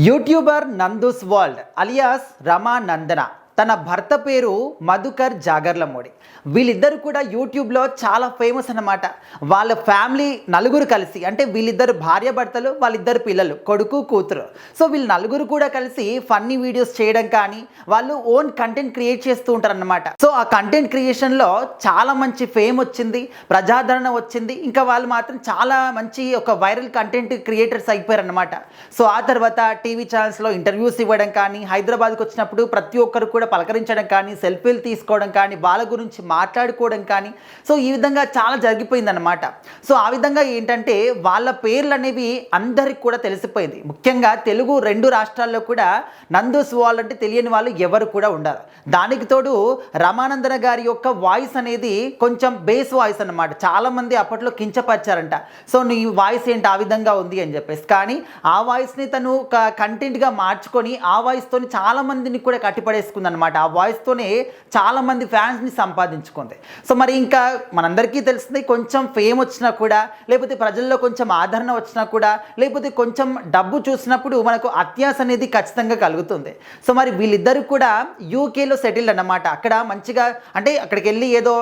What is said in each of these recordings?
YouTuber Nandu's world alias రమా నందన తన భర్త పేరు మధుకర్ జాగర్లమూడి. వీళ్ళిద్దరు కూడా యూట్యూబ్లో చాలా ఫేమస్ అన్నమాట. వాళ్ళ ఫ్యామిలీ నలుగురు కలిసి, అంటే వీళ్ళిద్దరు భార్యాభర్తలు, వాళ్ళిద్దరు పిల్లలు, కొడుకు కూతురు. సో వీళ్ళు నలుగురు కూడా కలిసి ఫన్నీ వీడియోస్ చేయడం కానీ, వాళ్ళు ఓన్ కంటెంట్ క్రియేట్ చేస్తూ ఉంటారన్నమాట. సో ఆ కంటెంట్ క్రియేషన్లో చాలా మంచి ఫేమ్ వచ్చింది, ప్రజాదరణ వచ్చింది. ఇంకా వాళ్ళు మాత్రం చాలా మంచి ఒక వైరల్ కంటెంట్ క్రియేటర్స్ అయిపోయారన్నమాట. సో ఆ తర్వాత టీవీ ఛానల్స్లో ఇంటర్వ్యూస్ ఇవ్వడం కానీ, హైదరాబాద్కి వచ్చినప్పుడు ప్రతి ఒక్కరు కూడా పలకరించడం కానీ, సెల్ఫీలు తీసుకోవడం కానీ, వాళ్ళ గురించి మాట్లాడుకోవడం కానీ, సో ఈ విధంగా చాలా జరిగిపోయిందన్నమాట. సో ఆ విధంగా ఏంటంటే వాళ్ళ పేర్లు అనేవి అందరికి కూడా తెలిసిపోయింది. ముఖ్యంగా తెలుగు 2 రాష్ట్రాల్లో కూడా నందూస్ వరల్డ్ అంటే తెలియని వాళ్ళు ఎవరు కూడా ఉండరు. దానికి తోడు రమానందన గారి యొక్క వాయిస్ అనేది కొంచెం బేస్ వాయిస్ అన్నమాట. చాలామంది అప్పట్లో కించపరిచారంట. సో నీ వాయిస్ ఏంటి ఆ విధంగా ఉంది అని చెప్పేసి. కానీ ఆ వాయిస్ని తను ఒక కంటెంట్గా మార్చుకొని ఆ వాయిస్తో చాలామందిని కూడా కట్టిపడేసుకుందనమాట. ఆ వాయిస్తోనే చాలామంది ఫ్యాన్స్ని సంపాదించుకుంది. సో మరి ఇంకా మనందరికీ తెలిసింది, కొంచెం ఫేమ్ వచ్చినా కూడా, లేకపోతే ప్రజల్లో కొంచెం ఆదరణ వచ్చినా కూడా, లేకపోతే కొంచెం డబ్బు చూసినప్పుడు మనకు అత్యాశ అనేది ఖచ్చితంగా కలుగుతుంది. సో మరి వీళ్ళిద్దరు కూడా యూకేలో సెటిల్డ్ అన్నమాట. అక్కడ మంచిగా, అంటే అక్కడికి వెళ్ళి ఏదో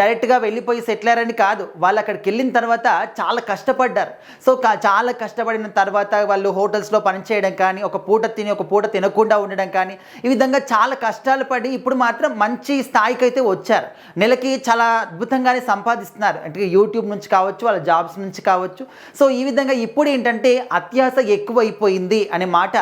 డైరెక్ట్గా వెళ్ళిపోయి సెటిల్ అయ్యారని కాదు, వాళ్ళు అక్కడికి వెళ్ళిన తర్వాత చాలా కష్టపడ్డారు. సో చాలా కష్టపడిన తర్వాత వాళ్ళు హోటల్స్లో పనిచేయడం కానీ, ఒక పూట తిని ఒక పూట తినకుండా ఉండడం కానీ, ఈ విధంగా చాలా కష్టాలు పడి ఇప్పుడు మాత్రం మంచి స్థాయికి అయితే వచ్చారు. నెలకి చాలా అద్భుతంగానే సంపాదిస్తున్నారు. అంటే యూట్యూబ్ నుంచి కావచ్చు, వాళ్ళ జాబ్స్ నుంచి కావచ్చు. సో ఈ విధంగా ఇప్పుడు ఏంటంటే అత్యాశ ఎక్కువైపోయింది అనే మాట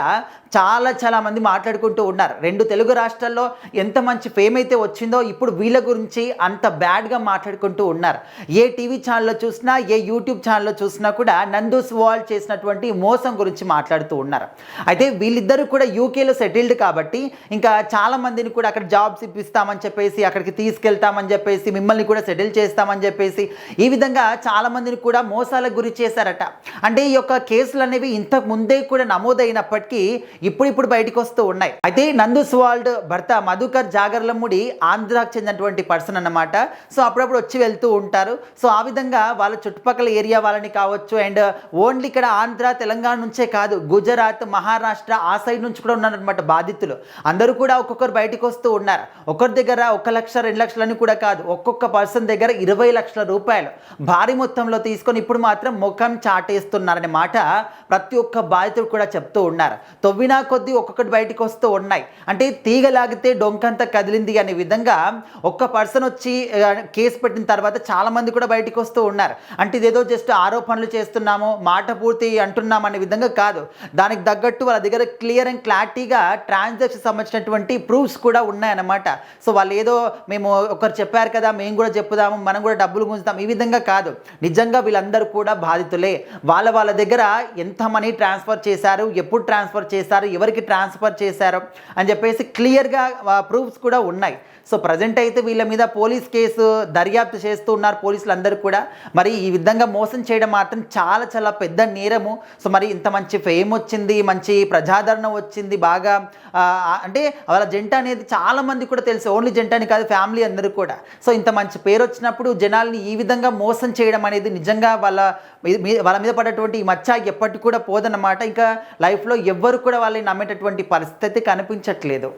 చాలా మంది మాట్లాడుకుంటూ ఉన్నారు. 2 తెలుగు రాష్ట్రాల్లో ఎంత మంచి ఫేమ్ అయితే వచ్చిందో, ఇప్పుడు వీళ్ళ గురించి అంత బ్యాడ్గా మాట్లాడుకుంటూ ఉన్నారు. ఏ టీవీ ఛానల్లో చూసినా, ఏ యూట్యూబ్ ఛానల్లో చూసినా కూడా నందూస్ వరల్డ్ చేసినటువంటి మోసం గురించి మాట్లాడుతూ ఉన్నారు. అయితే వీళ్ళిద్దరూ కూడా యూకేలో సెటిల్డ్ కాబట్టి ఇంకా చాలామందిని కూడా అక్కడ జాబ్స్ ఇప్పిస్తామని చెప్పేసి, అక్కడికి తీసుకెళ్తామని చెప్పేసి, మిమ్మల్ని కూడా సెటిల్ చేస్తామని చెప్పేసి, ఈ విధంగా చాలామందిని కూడా మోసాలకు గురి చేశారట. అంటే ఈ యొక్క కేసులు అనేవి ఇంతకు ముందే కూడా నమోదైనప్పటికీ ఇప్పుడు బయటకు వస్తూ ఉన్నాయి. అయితే నందూస్ వరల్డ్ భర్త మధుకర్ జాగర్లమూడి ఆంధ్రాకు చెందినటువంటి పర్సన్ అన్నమాట. సో అప్పుడప్పుడు వచ్చి వెళ్తూ ఉంటారు. సో ఆ విధంగా వాళ్ళ చుట్టుపక్కల ఏరియా వాళ్ళని కావచ్చు, అండ్ ఓన్లీ ఇక్కడ ఆంధ్ర తెలంగాణ నుంచే కాదు, గుజరాత్, మహారాష్ట్ర ఆ సైడ్ నుంచి కూడా ఉన్నారనమాట బాధితులు. అందరూ కూడా ఒక్కొక్కరు బయటకు వస్తూ ఉన్నారు. ఒకరి దగ్గర 1 లక్ష 2 లక్షలని కూడా కాదు, ఒక్కొక్క పర్సన్ దగ్గర 20 లక్షల రూపాయలు భారీ మొత్తంలో తీసుకొని ఇప్పుడు మాత్రం ముఖం చాటేస్తున్నారనే మాట ప్రతి ఒక్క బాధితుడు కూడా చెప్తూ ఉన్నారు. తవ్వినా కొద్దీ ఒక్కొక్కటి బయటకు వస్తూ ఉన్నాయి. అంటే తీగలాగితే డొంకంతా కదిలింది అనే విధంగా ఒక్క పర్సన్ వచ్చి కేసు పెట్టిన తర్వాత చాలామంది కూడా బయటకు వస్తూ ఉన్నారు. అంటే ఇదేదో జస్ట్ ఆరోపణలు చేస్తున్నాము, మాట పూర్తి అంటున్నాం అనే విధంగా కాదు. దానికి తగ్గట్టు వాళ్ళ దగ్గర క్లియర్ అండ్ క్లారిటీగా ట్రాన్సాక్షన్ సంబంధించినటువంటి ప్రూఫ్స్ కూడా ఉన్నాయన్నమాట. సో వాళ్ళు ఏదో మేము ఒకరు చెప్పారు కదా మేము కూడా చెప్పుదాము, మనం కూడా డబ్బులు గుంజుతాం, ఈ విధంగా కాదు. నిజంగా వీళ్ళందరూ కూడా బాధితులే. వాళ్ళ దగ్గర ఎంత మనీ ట్రాన్స్ఫర్ చేశారు, ఎప్పుడు ట్రాన్స్ఫర్ చేశారు, ఎవరికి ట్రాన్స్ఫర్ చేశారో అని చెప్పేసి క్లియర్గా ప్రూఫ్స్ కూడా ఉన్నాయి. సో ప్రజెంట్ అయితే వీళ్ళ మీద పోలీస్ కేసు దర్యాప్తు చేస్తూ ఉన్నారు పోలీసులు అందరూ కూడా. మరి ఈ విధంగా మోసం చేయడం మాత్రం చాలా పెద్ద నేరము. సో మరి ఇంత మంచి ఫేమ్ వచ్చింది, మంచి ప్రజాదరణ వచ్చింది, బాగా అంటే వాళ్ళ జంట అనేది చాలామంది కూడా తెలుసు, ఓన్లీ జంట అని కాదు, ఫ్యామిలీ అందరూ కూడా. సో ఇంత మంచి పేరు వచ్చినప్పుడు జనాల్ని ఈ విధంగా మోసం చేయడం అనేది నిజంగా వాళ్ళ మీద పడేటువంటి ఈ మచ్చ ఎప్పటికి కూడా పోదన్నమాట. ఇంకా లైఫ్లో ఎవ్వరు కూడా వాళ్ళని నమ్మేటటువంటి పరిస్థితి కనిపించట్లేదు.